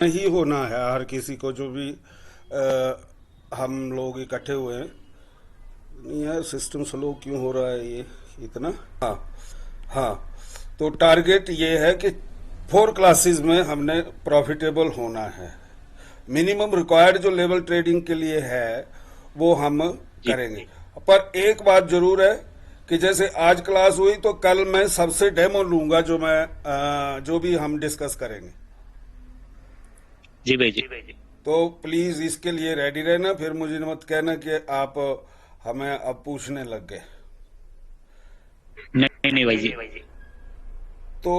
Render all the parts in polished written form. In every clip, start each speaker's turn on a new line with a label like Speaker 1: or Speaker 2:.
Speaker 1: ही होना है हर किसी को, जो भी हम लोग इकट्ठे हुए हैं। नहीं यार, सिस्टम स्लो क्यों हो रहा है ये इतना। हाँ, हाँ। तो टारगेट ये है कि 4 क्लासेस में हमने प्रॉफिटेबल होना है। मिनिमम रिक्वायर्ड जो लेवल ट्रेडिंग के लिए है वो हम
Speaker 2: जी
Speaker 1: करेंगे। पर एक बात जरूर है कि जैसे आज क्लास हुई तो कल मैं सबसे डेमो लूंगा, जो भी हम डिस्कस करेंगे।
Speaker 2: जी भाई जी।
Speaker 1: तो प्लीज इसके लिए रेडी रहना, फिर मुझे मत कहना कि आप हमें अब पूछने लग गए।
Speaker 2: नहीं नहीं भाई जी।
Speaker 1: तो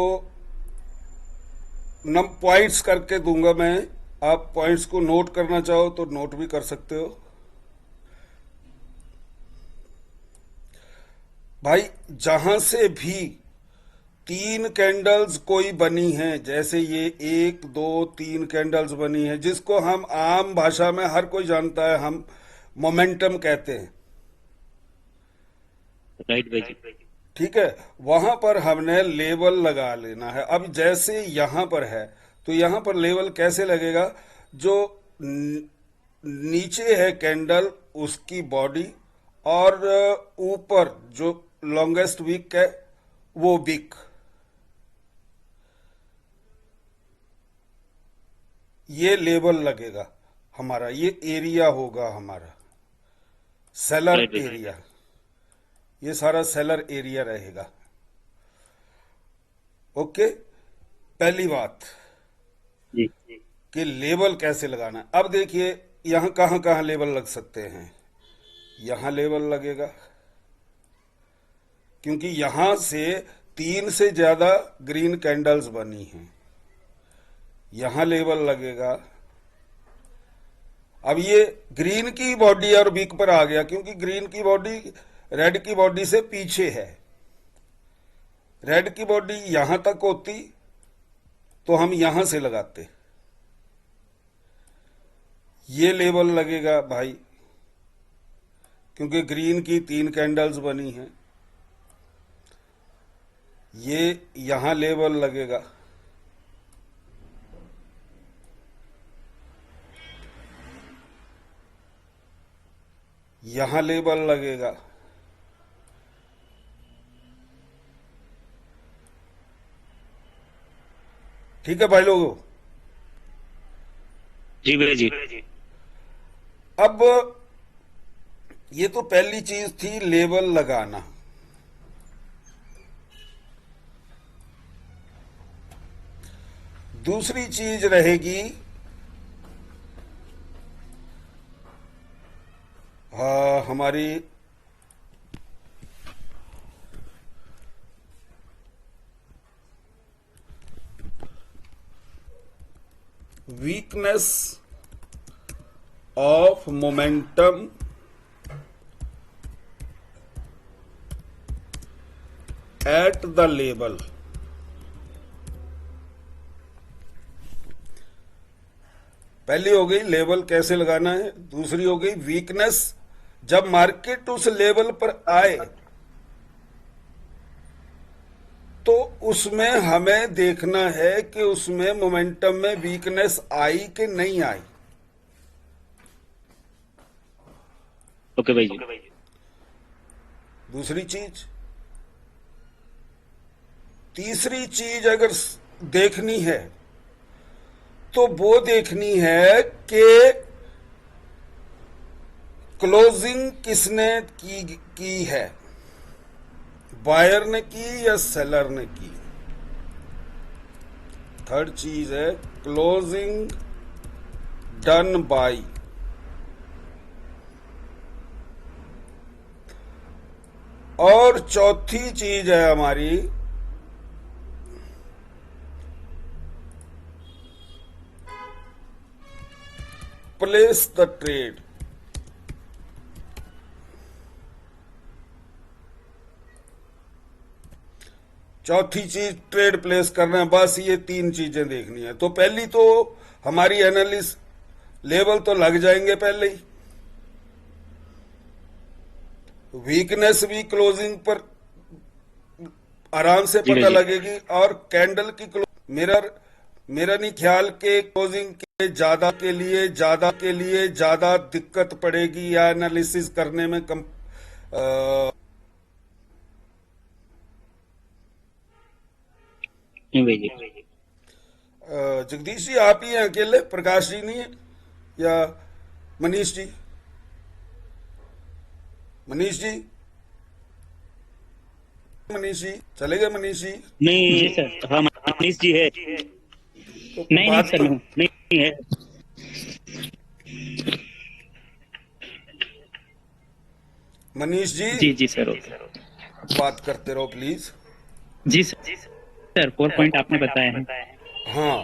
Speaker 1: नम पॉइंट्स करके दूंगा मैं। आप पॉइंट्स को नोट करना चाहो तो नोट भी कर सकते हो भाई। जहां से भी 3 कैंडल्स कोई बनी हैं, जैसे ये 1 2 3 कैंडल्स बनी हैं, जिसको हम आम भाषा में हर कोई जानता है, हम मोमेंटम कहते हैं।
Speaker 2: राइट भाई जी।
Speaker 1: ठीक है। वहां पर हमने लेवल लगा लेना है। अब जैसे यहां पर है तो यहां पर लेवल कैसे लगेगा? जो नीचे है कैंडल, उसकी बॉडी, और ऊपर जो लॉन्गेस्ट वीक है वो वीक, ये लेवल लगेगा हमारा। ये एरिया होगा हमारा, सेलर
Speaker 2: राइट भाई जी।
Speaker 1: एरिया। ये सारा सेलर एरिया रहेगा। ओके। पहली बात
Speaker 2: जी
Speaker 1: कि लेवल कैसे लगाना है। अब देखिए यहां कहां कहां लेवल लग सकते हैं। यहां लेवल लगेगा, क्योंकि यहां से 3 से ज्यादा ग्रीन कैंडल्स बनी हैं। यहां लेवल लगेगा। अब ये ग्रीन की बॉडी और वीक पर आ गया, क्योंकि ग्रीन की बॉडी रेड की बॉडी से पीछे है। रेड की बॉडी यहां तक होती तो हम यहां से लगाते। ये लेवल लगेगा भाई, क्योंकि ग्रीन की 3 कैंडल्स बनी हैं। ये यहां लेवल लगेगा। यहां लेबल लगेगा। ठीक है भाई लोगों।
Speaker 2: जी भाई जी।
Speaker 1: अब ये तो पहली चीज थी, लेबल लगाना। दूसरी चीज रहेगी हमारी weakness of momentum at the label. पहली हो गई लेवल कैसे लगाना है, दूसरी हो गई वीकनेस। जब मार्केट उस लेवल पर आए तो उसमें हमें देखना है कि उसमें मोमेंटम में वीकनेस आई कि नहीं आई।
Speaker 2: ओके भाई जी।
Speaker 1: दूसरी चीज। तीसरी चीज अगर देखनी है तो वो देखनी है कि क्लोजिंग किसने की है, बायर ने की या सेलर ने की। थर्ड चीज है क्लोजिंग डन बाय। और चौथी चीज है हमारी प्लेस द ट्रेड। चौथी चीज ट्रेड प्लेस करना है। बस ये 3 चीजें देखनी है। तो पहली तो हमारी एनालिस लेवल तो लग जाएंगे पहले ही। वीकनेस भी क्लोजिंग पर आराम से
Speaker 2: जी भाई
Speaker 1: पता
Speaker 2: जी।
Speaker 1: लगेगी, और कैंडल की मिरर मेरा नहीं ख्याल के क्लोजिंग के ज्यादा दिक्कत पड़ेगी या एनालिसिस करने में कम।
Speaker 2: नहीं भाई जी।
Speaker 1: जगदीश जी आप ही हैं अकेले, प्रकाश जी नहीं है या मनीष जी? मनीष जी, मनीष जी चले गए मनीष जी?
Speaker 2: नहीं सर, हाँ मनीष जी है।
Speaker 1: तो
Speaker 2: नहीं
Speaker 1: बात
Speaker 2: सर,
Speaker 1: तो
Speaker 2: नहीं है।
Speaker 1: मनीष जी
Speaker 2: जी जी सर, ओके।
Speaker 1: बात करते रहो प्लीज।
Speaker 2: जी सर, 4 पॉइंट आपने बताए हैं।
Speaker 1: हाँ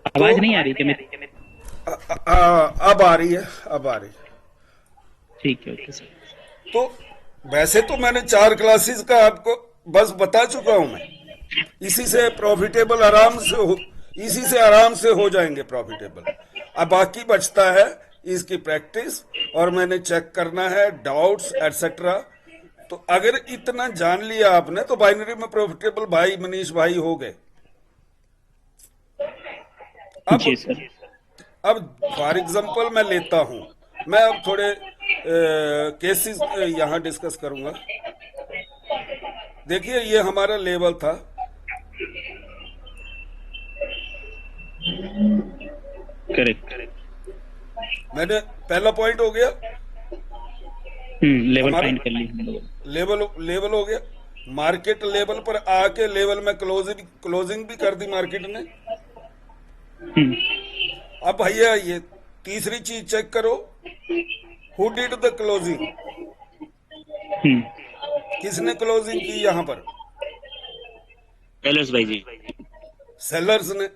Speaker 1: तो
Speaker 2: आवाज नहीं आ रही क्या मेरी?
Speaker 1: अब आ रही है, अब आ रही है।
Speaker 2: ठीक है, ओके सर।
Speaker 1: तो वैसे तो मैंने 4 क्लासेस का आपको बस बता चुका हूं मैं। इसी से प्रॉफिटेबल आराम से इसी से आराम से हो जाएंगे प्रॉफिटेबल। अब बाकी बचता है इसकी प्रैक्टिस, और मैंने चेक करना है डाउट्स एटसेट्रा। तो अगर इतना जान लिया आपने तो बाइनरी में प्रॉफिटेबल भाई मनीष भाई हो गए। अब
Speaker 2: जी सर।
Speaker 1: अब फॉर एग्जांपल मैं लेता हूं, मैं अब थोड़े केसेस यहां डिस्कस करूंगा। देखिए ये हमारा लेवल था,
Speaker 2: करेक्ट।
Speaker 1: मैंने पहला पॉइंट हो गया
Speaker 2: लेवल
Speaker 1: हमारा,
Speaker 2: फाइंड कर ली हम लोग।
Speaker 1: लेवल लेवल हो गया। मार्केट लेवल पर आके लेवल में क्लोजिंग भी कर दी मार्केट ने।
Speaker 2: हम्म
Speaker 1: अब भैया ये तीसरी चीज चेक करो, हु डिड द क्लोजिंग?
Speaker 2: हम्म
Speaker 1: किसने क्लोजिंग की यहां पर?
Speaker 2: एलएस भाई जी।
Speaker 1: सेलर्स ने।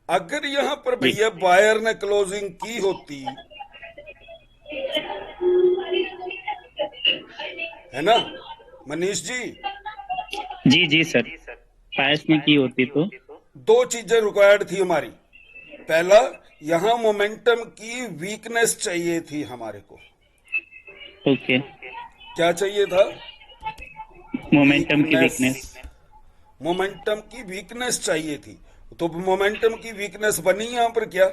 Speaker 1: अगर यहां पर
Speaker 2: जी
Speaker 1: भैया बायर ने क्लोजिंग की होती, है ना मनीष जी?
Speaker 2: जी जी सर, पायस ने की होती तो।
Speaker 1: 2 चीजें रिक्वायर्ड थी हमारी। पहला, यहां मोमेंटम की वीकनेस चाहिए थी हमारे को।
Speaker 2: ओके।
Speaker 1: क्या चाहिए था?
Speaker 2: मोमेंटम की
Speaker 1: वीकनेस।
Speaker 2: वीकनेस।
Speaker 1: मोमेंटम की वीकनेस चाहिए थी। तो मोमेंटम की वीकनेस बनी यहां पर क्या?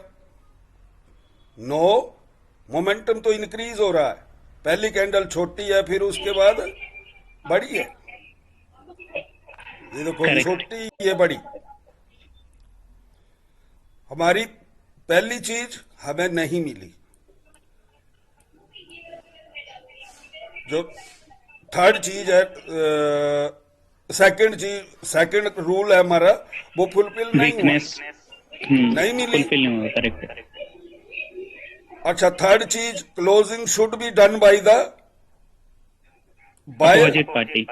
Speaker 1: नो, मोमेंटम तो इंक्रीज हो रहा है। पहली कैंडल छोटी है, फिर उसके बाद बड़ी है। ये देखो
Speaker 2: करेक्ट।
Speaker 1: छोटी, ये बड़ी। हमारी पहली चीज हमें नहीं मिली। जो थर्ड चीज है, सेकंड रूल है हमारा, वो फुलफिल नहीं हुआ,
Speaker 2: वीकनेस
Speaker 1: नहीं मिली।
Speaker 2: फुलफिल नहीं हुआ, करेक्ट।
Speaker 1: अच्छा, थर्ड चीज, closing should be done by the buyer.
Speaker 2: Opposite party.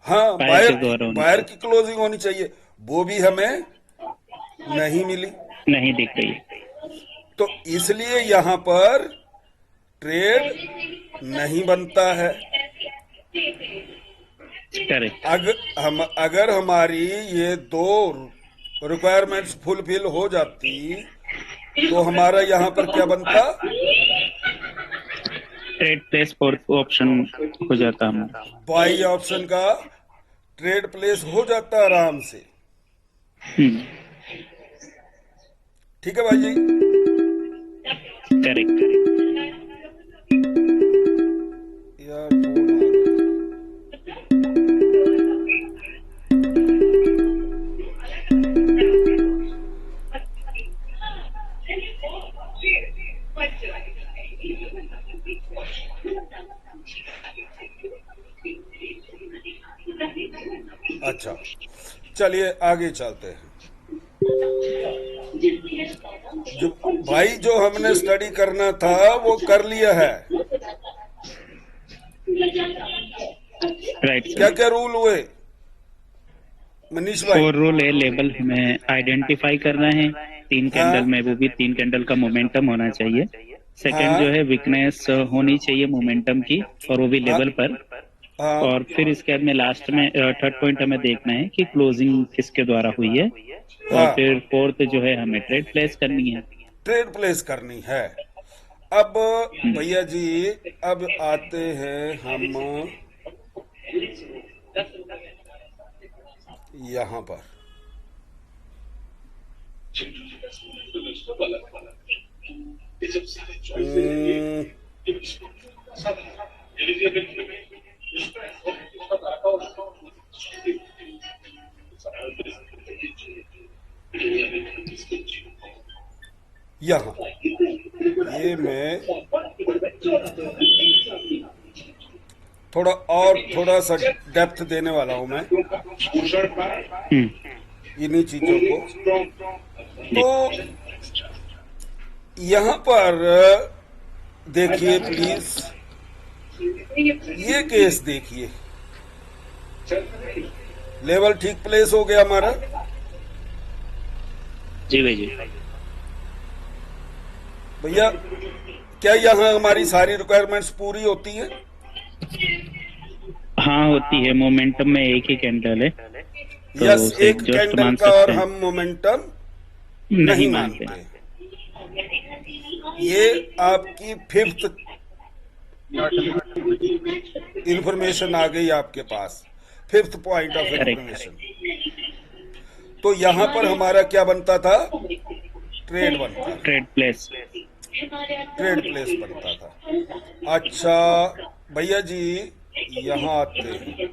Speaker 1: हाँ,
Speaker 2: बायर
Speaker 1: बायर
Speaker 2: के
Speaker 1: की
Speaker 2: द्वारा होनी
Speaker 1: बायर
Speaker 2: चाहिए।
Speaker 1: की क्लोजिंग होनी चाहिए, वो भी हमें नहीं मिली।
Speaker 2: नहीं दिख रही।
Speaker 1: तो इसलिए यहां पर ट्रेड नहीं बनता है।
Speaker 2: करेक्ट।
Speaker 1: अगर हमारी ये 2 रिक्वायरमेंट्स फुलफिल हो जाती तो हमारा यहां पर क्या बनता?
Speaker 2: ट्रेड प्लेस फोर्थ ऑप्शन हो जाता हमारा।
Speaker 1: बाई ऑप्शन का ट्रेड प्लेस हो जाता आराम से। ठीक है भाई जी?
Speaker 2: करेक्ट।
Speaker 1: यार फोन आ रहा है। अच्छा, चलिए आगे चलते हैं। जो भाई जो हमने स्टडी करना था वो कर लिया है।
Speaker 2: राइट
Speaker 1: क्या
Speaker 2: सर।
Speaker 1: क्या रूल हुए मनीष भाई?
Speaker 2: 4 रूल है, लेवल हमें आइडेंटिफाई करना है। 3 कैंडल
Speaker 1: हाँ
Speaker 2: में, वो भी 3 कैंडल का मोमेंटम होना चाहिए। सेकंड जो
Speaker 1: हाँ
Speaker 2: है, वीकनेस होनी चाहिए मोमेंटम की, और वो भी
Speaker 1: हाँ
Speaker 2: लेवल पर।
Speaker 1: हाँ
Speaker 2: और फिर इसके बाद में लास्ट में थर्ड पॉइंट हमें देखना है कि क्लोजिंग किसके द्वारा हुई है। और
Speaker 1: हाँ,
Speaker 2: फिर फोर्थ जो है, हमें ट्रेड प्लेस करनी है।
Speaker 1: ट्रेड प्लेस करनी है। अब भैया जी, अब आते हैं हम यहां पर। हम्म, यहाँ ये मैं थोड़ा सा डेप्थ देने वाला हूं मैं
Speaker 2: हम्म,
Speaker 1: इन्हीं चीजों को।
Speaker 2: जी
Speaker 1: तो यहाँ पर देखिए प्लीज, ये केस देखिए, लेवल ठीक प्लेस हो गया हमारा।
Speaker 2: जी भाई जी।
Speaker 1: भैया क्या यहाँ हमारी सारी रिक्वायरमेंट्स पूरी होती हैं?
Speaker 2: हाँ होती है, मोमेंटम में एक ही कैंडल है तो
Speaker 1: यस,
Speaker 2: उसे
Speaker 1: एक
Speaker 2: एग्जॉस्ट
Speaker 1: कैंडल
Speaker 2: मान
Speaker 1: का, और
Speaker 2: सकते हैं।
Speaker 1: हम मोमेंटम
Speaker 2: नहीं
Speaker 1: नहीं
Speaker 2: मानते।
Speaker 1: मानते। ये आपकी फिफ्थ इंफॉर्मेशन आ गई आपके पास, fifth point of
Speaker 2: correct.
Speaker 1: Information. तो यहाँ पर हमारा क्या बनता था? ट्रेड बनता था,
Speaker 2: ट्रेड प्लेस।
Speaker 1: ट्रेड प्लेस बनता था। अच्छा भैया जी, यहाँ आते हैं।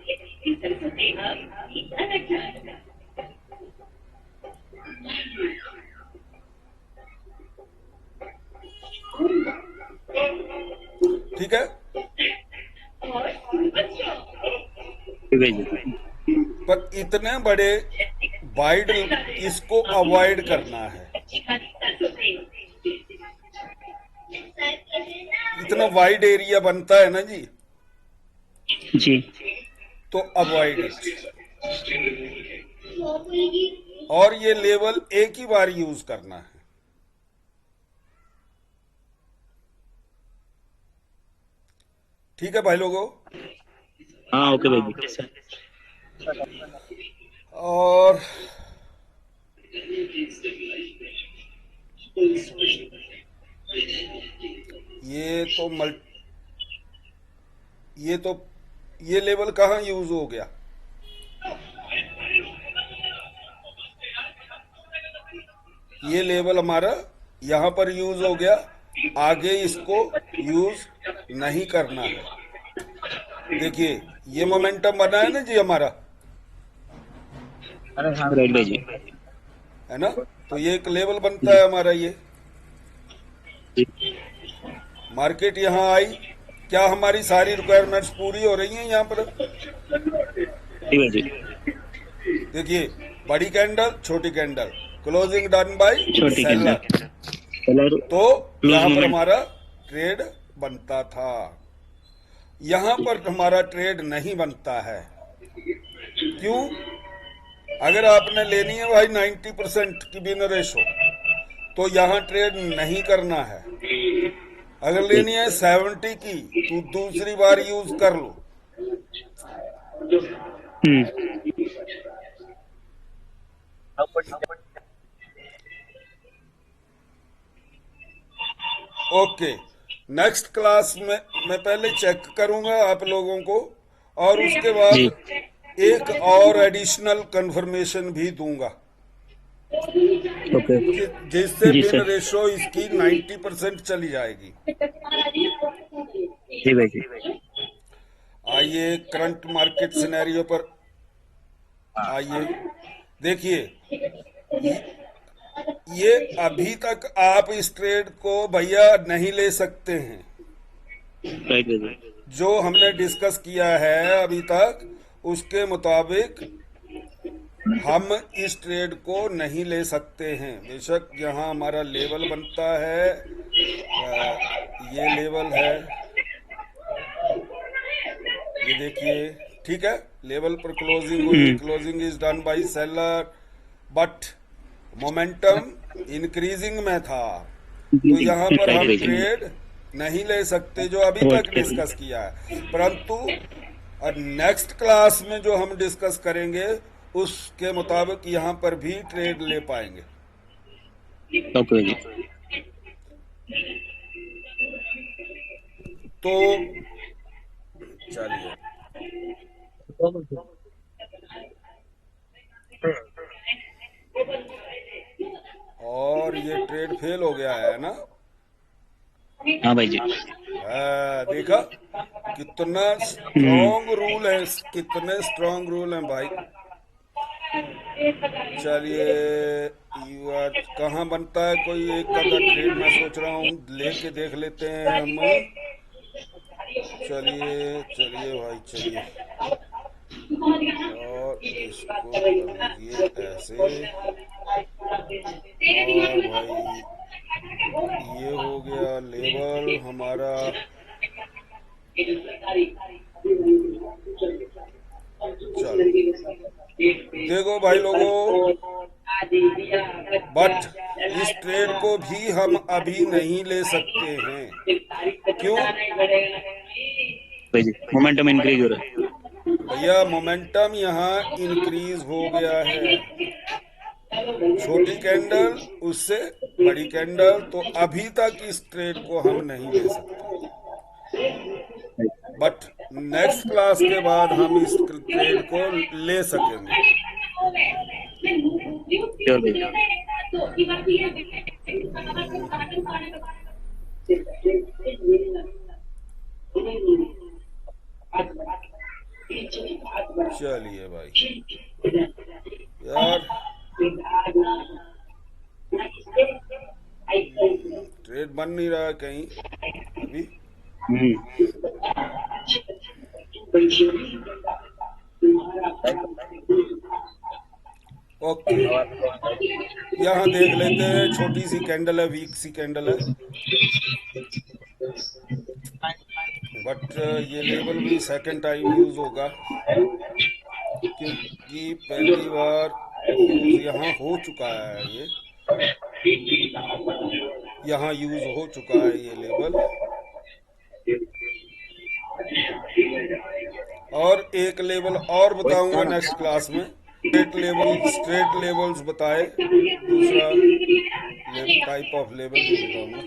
Speaker 1: ठीक है,
Speaker 2: जी भाई जी।
Speaker 1: पर इतने बड़े वाइड इसको अवॉइड करना है। इतना वाइड एरिया बनता है ना जी,
Speaker 2: जी
Speaker 1: तो अवॉइड इट। और ये लेवल एक ही बार यूज करना है। ठीक है भाई लोगों।
Speaker 2: हाँ ओके भाई जी सर।
Speaker 1: और ये तो ये तो ये लेवल कहाँ यूज हो गया? ये लेवल हमारा यहाँ पर यूज हो गया, आगे इसको यूज नहीं करना है। देखिए ये मोमेंटम बना है ना जी हमारा,
Speaker 2: राइट भाई जी।
Speaker 1: है ना? तो ये एक लेवल बनता है हमारा। ये
Speaker 2: जी
Speaker 1: मार्केट यहाँ आई, क्या हमारी सारी रिक्वायरमेंट्स पूरी हो रही हैं यहाँ पर?
Speaker 2: जी भाई जी।
Speaker 1: देखिए, बड़ी कैंडल, छोटी कैंडल, क्लोजिंग डन बाय
Speaker 2: छोटी कैंडल
Speaker 1: सेलर।
Speaker 2: कलर
Speaker 1: तो
Speaker 2: क्लोज
Speaker 1: यहाँ पर
Speaker 2: मोमेंट।
Speaker 1: हमारा ट्रेड बनता था। यहाँ पर हमारा ट्रेड नहीं बनता है। क्यों? अगर आपने लेनी है भाई 90% की बिन रेशो, तो यहाँ ट्रेड नहीं करना है। अगर लेनी है 70 की, तो दूसरी बार यूज कर लो। ओके, नेक्स्ट क्लास में मैं पहले चेक करूंगा आप लोगों को, और उसके बाद
Speaker 2: जी
Speaker 1: एक और एडिशनल कंफर्मेशन भी दूंगा,
Speaker 2: ओके
Speaker 1: जिससे
Speaker 2: जी
Speaker 1: बिन
Speaker 2: सर।
Speaker 1: रेशो इसकी 90% चली जाएगी।
Speaker 2: जी भाई जी।
Speaker 1: आइए करंट मार्केट सिनेरियो पर आइए। देखिए, ये अभी तक आप इस ट्रेड को भैया नहीं ले सकते हैं।
Speaker 2: राइट भाई जी।
Speaker 1: जो हमने डिस्कस किया है अभी तक, उसके मुताबिक हम इस ट्रेड को नहीं ले सकते हैं। बेशक यहाँ हमारा लेवल बनता है, ये लेवल है, ये देखिए, ठीक है, लेवल पर क्लोजिंग हुई, closing is done by seller, but momentum increasing में था, तो यहाँ पर
Speaker 2: राइट
Speaker 1: हम
Speaker 2: भाई जी।
Speaker 1: ट्रेड नहीं ले सकते, जो अभी
Speaker 2: होल्ड
Speaker 1: तक
Speaker 2: कर
Speaker 1: डिस्कस किया है। परंतु और नेक्स्ट क्लास में जो हम डिस्कस करेंगे, उसके मुताबिक यहाँ पर भी ट्रेड ले पाएंगे।
Speaker 2: ओके भाई जी।
Speaker 1: तो चलिए, ये ट्रेड फेल हो गया है ना।
Speaker 2: हाँ भाई जी।
Speaker 1: देखा कितना स्ट्रॉन्ग रूल है, कितने स्ट्रॉन्ग रूल हैं भाई। चलिए कहाँ बनता है कोई एक का ट्रेड, मैं सोच रहा हूँ लेके देख लेते हैं हम। चलिए चलिए भाई चलिए, और इसको कर लीजिए ऐसे। और भाई ये हो गया लेवल हमारा। चलो देखो भाई लोगों, बट इस ट्रेड को भी हम अभी नहीं ले सकते हैं। क्यों
Speaker 2: भाई जी, मोमेंटम इंक्रीज हो रहा है।
Speaker 1: भैया? मोमेंटम यहाँ इंक्रीज हो गया है, छोटी कैंडल उससे बड़ी कैंडल, तो अभी तक इस ट्रेड को हम नहीं ले सकते। बट नेक्स्ट क्लास के बाद हम इस ट्रेड को ले सकेंगे।
Speaker 2: श्योर भाई।
Speaker 1: चलिए भाई यार, ट्रेड बन नहीं रहा है कहीं अभी। ओके, यहाँ देख लेते हैं, छोटी सी कैंडल है, वीक सी कैंडल है, बट ये लेवल भी सेकंड टाइम यूज होगा, क्योंकि पहली बार यूज यहाँ हो चुका है। ये यहाँ यूज हो चुका है ये लेवल। और एक लेवल और बताऊंगा नेक्स्ट क्लास में, स्ट्रेट लेवल्स बताए, दूसरा टाइप ऑफ लेवल भी बताऊंगा।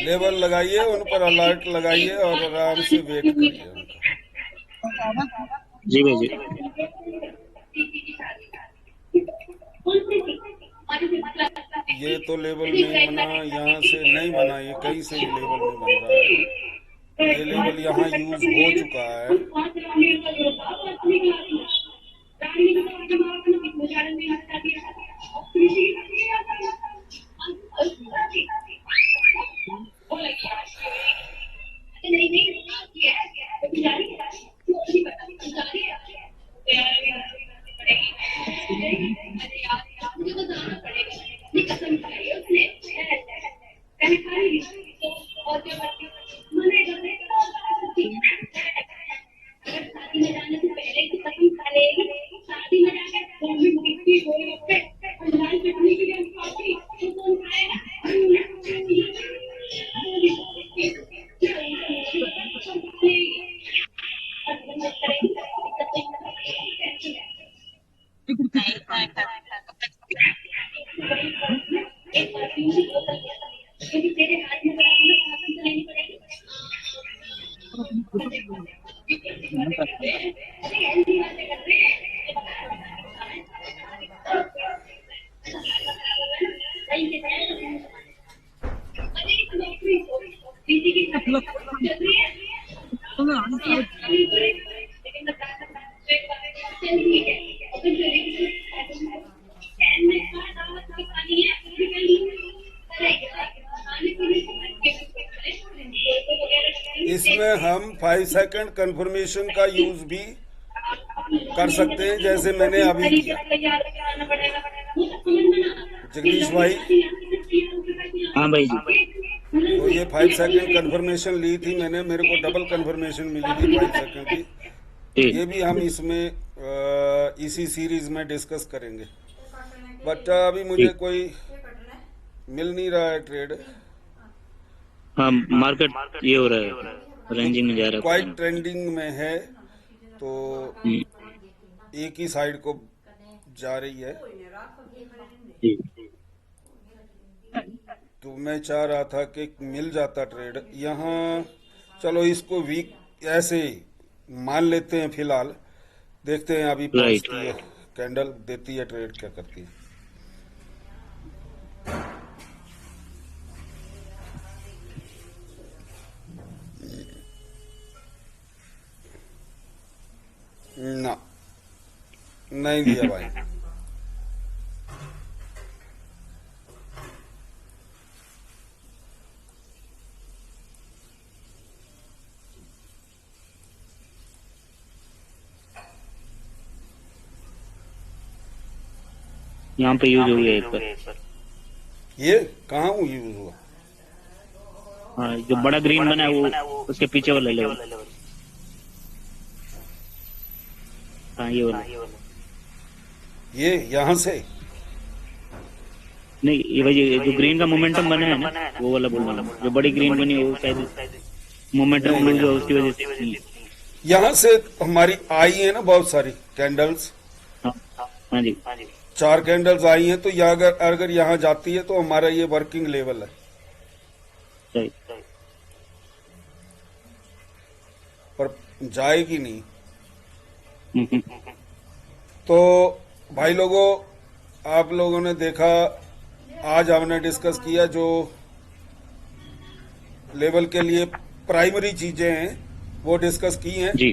Speaker 1: लेवल लगाइए, उन पर अलर्ट लगाइए और आराम से वेट करिए उनका।
Speaker 2: जी भाई जी।
Speaker 1: ये तो लेवल नहीं बना, यहाँ से नहीं बना, ये कहीं से भी लेवल नहीं बन रहा है। ये लेवल यहाँ यूज हो चुका है। इसमें हम 5 सेकंड कंफर्मेशन का यूज भी कर सकते हैं, जैसे मैंने अभी किया। जगदीश भाई,
Speaker 2: हाँ भाई जी।
Speaker 1: तो ये 5 सेकंड कंफर्मेशन ली थी मैंने, मेरे को डबल कंफर्मेशन मिली थी 5 सेकंड की। ये भी हम इसमें इसी सीरीज में डिस्कस करेंगे, बट अभी मुझे कोई मिल नहीं रहा है ट्रेड।
Speaker 2: हाँ, मार्केट ये हो रहा है, रेंजिंग में जा रहा है
Speaker 1: क्वाइट
Speaker 2: पूरा।
Speaker 1: ट्रेंडिंग में है, तो
Speaker 2: हम्म,
Speaker 1: एक ही साइड को जा रही है।
Speaker 2: जी
Speaker 1: तो मैं चाह रहा था कि मिल जाता ट्रेड यहाँ। चलो इसको वीक ऐसे ही मान लेते हैं फिलहाल, देखते हैं अभी
Speaker 2: राइट।
Speaker 1: पहुंचती है कैंडल, देती है ट्रेड, क्या करती है। ना, नहीं दिया भाई।
Speaker 2: यहाँ पे यूज हो गया एक बार।
Speaker 1: ये कहाँ हूँ यूज हुआ?
Speaker 2: हाँ, जो बड़ा ग्रीन बना है वो उसके पीछे वाला लेवल। हाँ, ये वाला।
Speaker 1: ये यहाँ से?
Speaker 2: नहीं, ये भाई जो ग्रीन का मोमेंटम बना है ना, वो वाला बोल रहा हूँ। जो बड़ी ग्रीन बनी है वो शायद मोमेंटम
Speaker 1: नहीं
Speaker 2: लूज
Speaker 1: नहीं,
Speaker 2: हुआ उसकी वजह से नहीं है।
Speaker 1: यहाँ से हमारी आई है ना बहुत सारी कैंडल्स,
Speaker 2: हाँ हाँ जी।
Speaker 1: 4 कैंडल्स आई हैं, तो यहाँ अगर अगर यहाँ जाती है तो हमारा ये वर्किंग लेवल है।
Speaker 2: राइट।
Speaker 1: पर जाएगी नहीं।
Speaker 2: हम्म,
Speaker 1: तो भाई लोगों, आप लोगों ने देखा, आज हमने डिस्कस किया जो लेवल के लिए प्राइमरी चीजें हैं वो डिस्कस की हैं।
Speaker 2: जी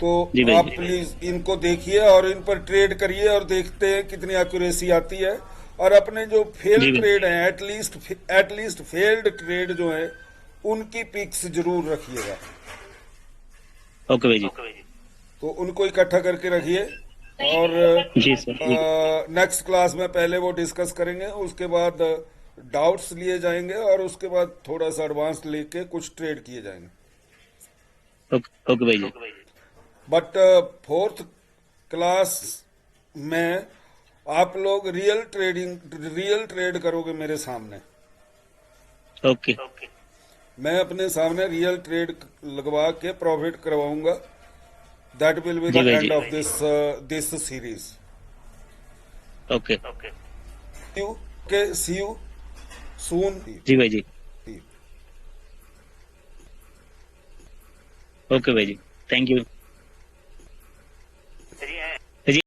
Speaker 1: तो
Speaker 2: जी भाई
Speaker 1: आप
Speaker 2: जी।
Speaker 1: प्लीज इनको देखिए और इन पर ट्रेड करिए और देखते हैं कितनी एक्यूरेसी आती है। और अपने जो फेल
Speaker 2: जी भाई।
Speaker 1: ट्रेड हैं, एटलीस्ट फेल्ड ट्रेड जो है उनकी पिक्स जरूर रखिएगा।
Speaker 2: ओके भाई जी।
Speaker 1: तो उनको इकट्ठा करके रखिए और
Speaker 2: जी सर जी।
Speaker 1: नेक्स्ट क्लास में पहले वो डिस्कस करेंगे, उसके बाद डाउट्स लिए जाएंगे और उसके बाद थोड़ा सा एडवांस लेके कुछ ट्रेड किए जाएंगे।
Speaker 2: ओके ओके भाई जी।
Speaker 1: बट फोर्थ क्लास में आप लोग रियल ट्रेड करोगे मेरे सामने।
Speaker 2: ओके
Speaker 1: मैं अपने सामने रियल ट्रेड लगवा के प्रॉफिट करवाऊंगा। दैट विल बी
Speaker 2: जी
Speaker 1: द
Speaker 2: भाई
Speaker 1: एंड
Speaker 2: जी।
Speaker 1: Of this series.
Speaker 2: Okay
Speaker 1: you के सी यू सून।
Speaker 2: जी भाई जी। ओके भाई जी। Thank you.